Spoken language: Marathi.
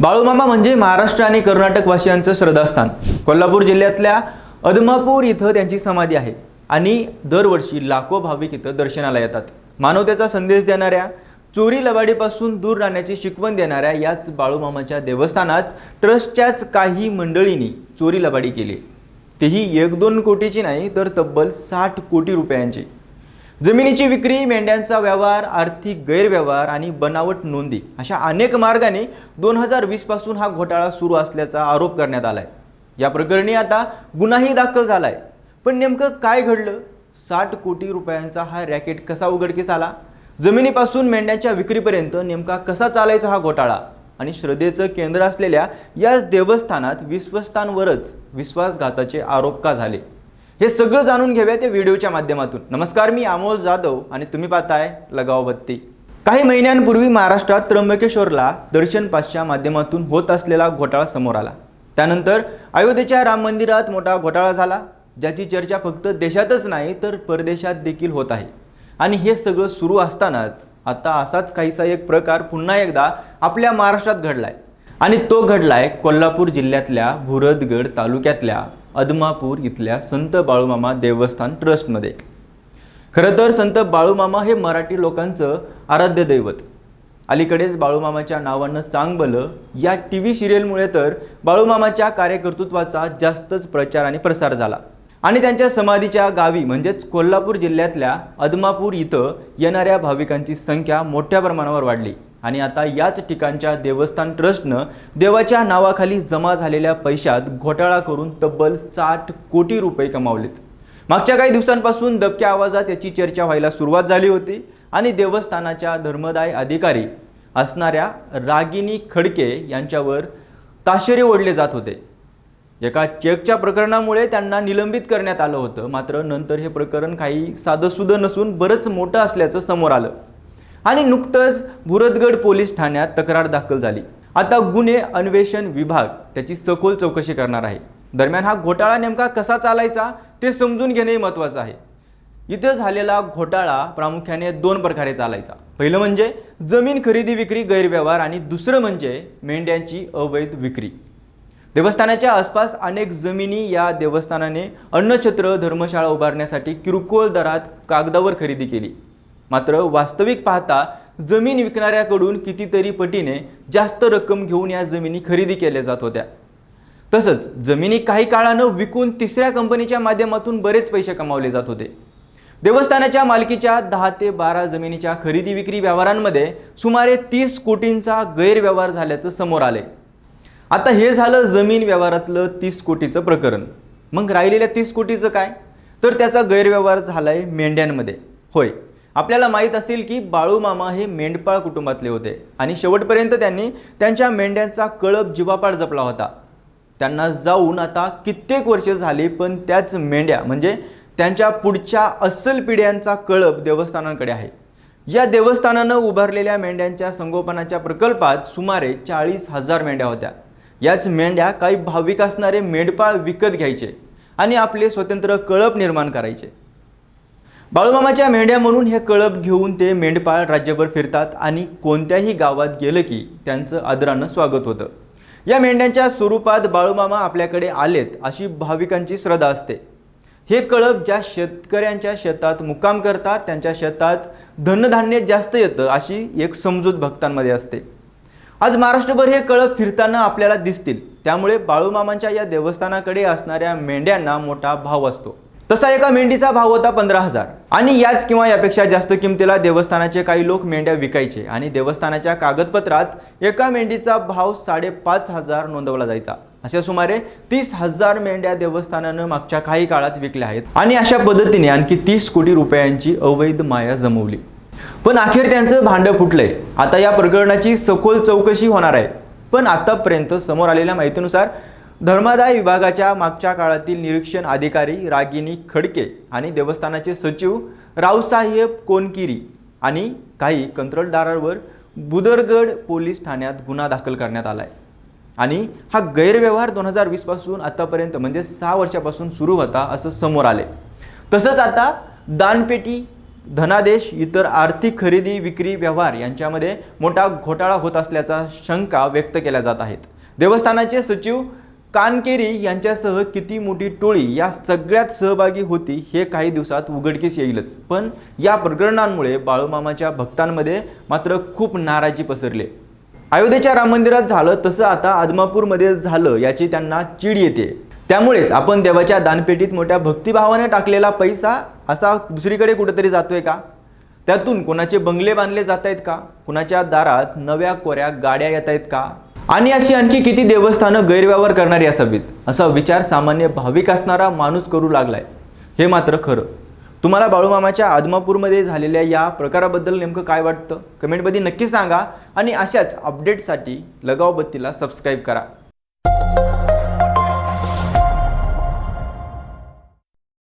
बाळूमामा म्हणजे महाराष्ट्र आणि कर्नाटक वासियांचं श्रद्धास्थान। कोल्हापूर जिल्ह्यातल्या अदमापूर इथं त्यांची समाधी आहे आणि दरवर्षी लाखो भाविक इथं दर्शनाला येतात। मानवतेचा संदेश देणाऱ्या, चोरी लबाडीपासून दूर राहण्याची शिकवण देणाऱ्या याच बाळूमामाच्या देवस्थानात ट्रस्टच्याच काही मंडळींनी चोरी लबाडी केली। तेही 1-2 कोटीची नाही तर तब्बल 60 कोटी रुपयांची। जमिनीची विक्री, मेंढ्यांचा व्यवहार, आर्थिक गैरव्यवहार आणि बनावट नोंदी अशा अनेक मार्गाने 2020 पासून हा घोटाळा सुरू असल्याचा आरोप करण्यात आलाय। या प्रकरणी आता गुन्हाही दाखल झालाय। पण नेमकं काय घडलं? 60 कोटी रुपयांचा हा रॅकेट कसा उघडकीस आला? जमिनीपासून मेंढ्यांच्या विक्रीपर्यंत नेमका कसा चालायचा हा घोटाळा? आणि श्रद्धेचं केंद्र असलेल्या याच देवस्थानात विश्वस्तांवरच विश्वासघाताचे आरोप का झाले? हे सगळं जाणून घेऊया त्या व्हिडिओच्या माध्यमातून। नमस्कार, मी अमोल जाधव आणि तुम्ही पाहताय लगाव बत्ती। काही महिन्यांपूर्वी महाराष्ट्रात त्र्यंबकेश्वरला दर्शन पासच्या माध्यमातून होत असलेला घोटाळा समोर आला। त्यानंतर अयोध्येच्या राम मंदिरात मोठा घोटाळा झाला, ज्याची चर्चा फक्त देशातच नाही तर परदेशात देखील होत आहे। आणि हे सगळं सुरू असतानाच आता असाच काहीसा एक प्रकार पुन्हा एकदा आपल्या महाराष्ट्रात घडलाय आणि तो घडलाय कोल्हापूर जिल्ह्यातल्या भुरदगड तालुक्यातल्या अदमापूर इथल्या संत बाळूमामा देवस्थान ट्रस्टमध्ये। खरं तर संत बाळूमामा हे मराठी लोकांचं आराध्य दैवत। अलीकडेच बाळूमामाच्या नावानं चांगभलं या टीव्ही सिरियलमुळे तर बाळूमामाच्या कार्यकर्तृत्वाचा जास्तच प्रचार आणि प्रसार झाला आणि त्यांच्या समाधीच्या गावी म्हणजेच कोल्हापूर जिल्ह्यातल्या अदमापूर इथं येणाऱ्या भाविकांची संख्या मोठ्या प्रमाणावर वाढली आणि आता याच ठिकाणच्या देवस्थान ट्रस्टनं देवाच्या नावाखाली जमा झालेल्या पैशात घोटाळा करून तब्बल 60 कोटी रुपये कमावलेत। मागच्या काही दिवसांपासून दबक्या आवाजात याची चर्चा व्हायला सुरुवात झाली होती आणि देवस्थानाच्या धर्मदाय अधिकारी असणाऱ्या रागिनी खडके यांच्यावर ताशेरे ओढले जात होते। एका चेकच्या प्रकरणामुळे त्यांना निलंबित करण्यात आलं होतं, मात्र नंतर हे प्रकरण काही साधंसुधं नसून बरंच मोठं असल्याचं समोर आलं आणि नुकतंच भुरदगड पोलीस ठाण्यात तक्रार दाखल झाली। आता गुन्हे अन्वेषण विभाग त्याची सखोल चौकशी करणार आहे। दरम्यान हा घोटाळा नेमका कसा चालायचा ते समजून घेणे महत्त्वाचं आहे। इथे झालेला घोटाळा प्रामुख्याने 2 प्रकारे चालायचा। पहिलं म्हणजे जमीन खरेदी विक्री गैरव्यवहार आणि दुसरं म्हणजे मेंढ्यांची अवैध विक्री। देवस्थानाच्या आसपास अनेक जमिनी या देवस्थानाने अन्नछत्र धर्मशाळा उभारण्यासाठी किरकोळ दरात कागदावर खरेदी केली, मात्र वास्तविक पाहता जमीन विकणाऱ्याकडून कितीतरी पटीने जास्त रक्कम घेऊन या जमिनी खरेदी केल्या जात होत्या। तसंच जमिनी काही काळानं विकून तिसऱ्या कंपनीच्या माध्यमातून बरेच पैसे कमावले जात होते। देवस्थानाच्या मालकीच्या 10 ते 12 जमिनीच्या खरेदी विक्री व्यवहारांमध्ये सुमारे 30 कोटींचा गैरव्यवहार झाल्याचं समोर आले। आता हे झालं जमीन व्यवहारातलं 30 कोटीचं प्रकरण। मग राहिलेल्या 30 कोटीचं काय? तर त्याचा गैरव्यवहार झालाय मेंढ्यांमध्ये। होय, आपल्याला माहीत असेल की बाळूमामा हे मेंढपाळ कुटुंबातले होते आणि शेवटपर्यंत त्यांनी त्यांच्या मेंढ्यांचा कळप जीवापाड जपला होता। त्यांना जाऊन आता कित्येक वर्ष झाली, पण त्याच मेंढ्या म्हणजे त्यांच्या पुढच्या अस्सल पिढ्यांचा कळप देवस्थानांकडे आहे। या देवस्थानानं उभारलेल्या मेंढ्यांच्या संगोपनाच्या प्रकल्पात सुमारे 40,000 मेंढ्या होत्या। याच मेंढ्या काही भाविक असणारे मेंढपाळ विकत घ्यायचे आणि आपले स्वतंत्र कळप निर्माण करायचे। बाळूमामाच्या मेंढ्या म्हणून हे कळप घेऊन ते मेंढपाळ राज्यभर फिरतात आणि कोणत्याही गावात गेलं की त्यांचं आदरानं स्वागत होतं। या मेंढ्यांच्या स्वरूपात बाळूमामा आपल्याकडे आलेत अशी भाविकांची श्रद्धा असते। हे कळप ज्या शेतकऱ्यांच्या शेतात मुक्काम करतात त्यांच्या शेतात धनधान्य जास्त येतं अशी एक समजूत भक्तांमध्ये असते। आज महाराष्ट्रभर हे कळप फिरताना आपल्याला दिसतील, त्यामुळे बाळूमामांच्या या देवस्थानाकडे असणाऱ्या मेंढ्यांना मोठा भाव असतो। तसा एका मेंढीचा भाव होता 15,000 आणि याच किंवा यापेक्षा जास्त किमतीला देवस्थानाचे काही लोक मेंढ्या विकायचे आणि देवस्थानाच्या कागदपत्रात एका मेंढीचा भाव 5,500 नोंदवला जायचा। अशा सुमारे 30,000 मेंढ्या देवस्थानानं मागच्या काही काळात विकल्या आहेत आणि अशा पद्धतीने आणखी 30 कोटी रुपयांची अवैध माया जमवली। पण अखेर त्यांचं भांडं फुटलंय। आता या प्रकरणाची सखोल चौकशी होणार आहे। पण आतापर्यंत समोर आलेल्या माहितीनुसार धर्मादाय विभागाच्या मागच्या काळातील निरीक्षण अधिकारी रागिनी खडके आणि देवस्थानाचे सचिव रावसाहेब कोनकिरी आणि काही कंत्राटदारांवर भुरदगड पोलीस ठाण्यात गुन्हा दाखल करण्यात आलाय आणि हा गैरव्यवहार 2020 पासून आतापर्यंत म्हणजे 6 वर्षापासून सुरू होता असं समोर आले। तसंच आता दानपेटी, धनादेश, इतर आर्थिक खरेदी विक्री व्यवहार यांच्यामध्ये मोठा घोटाळा होत असल्याचा शंका व्यक्त केल्या जात आहेत. देवस्थानाचे सचिव कानकेरी यांच्यासह किती मोठी टोळी या सगळ्यात सहभागी होती हे काही दिवसात उघडकीस येईलच. पण या प्रकरणांमुळे बाळूमामाच्या भक्तांमध्ये मात्र खूप नाराजी पसरली. अयोध्येच्या राम मंदिरात झालं तसं आता आदमापूरमध्ये झालं याची त्यांना चीड येते. त्यामुळेच आपण देवाच्या दानपेटीत मोठ्या भक्तिभावाने टाकलेला पैसा असा दुसरीकडे कुठेतरी जातोय का? त्यातून कोणाचे बंगले बांधले जात आहेत का? कुणाच्या दारात नव्या कोऱ्या गाड्या येत आहेत का? आणि अशी आणखी किती देवस्थानं गैरव्यवहार करणारी असावीत असा विचार सामान्य भाविक असणारा माणूस करू लागलाय. हे मात्र खरं. तुम्हाला बाळूमामाच्या आदमापूरमध्ये झालेल्या या प्रकाराबद्दल नेमकं काय वाटतं? कमेंटमध्ये नक्की सांगा आणि अशाच अपडेट्ससाठी लगाव बत्तीला सबस्क्राईब करा.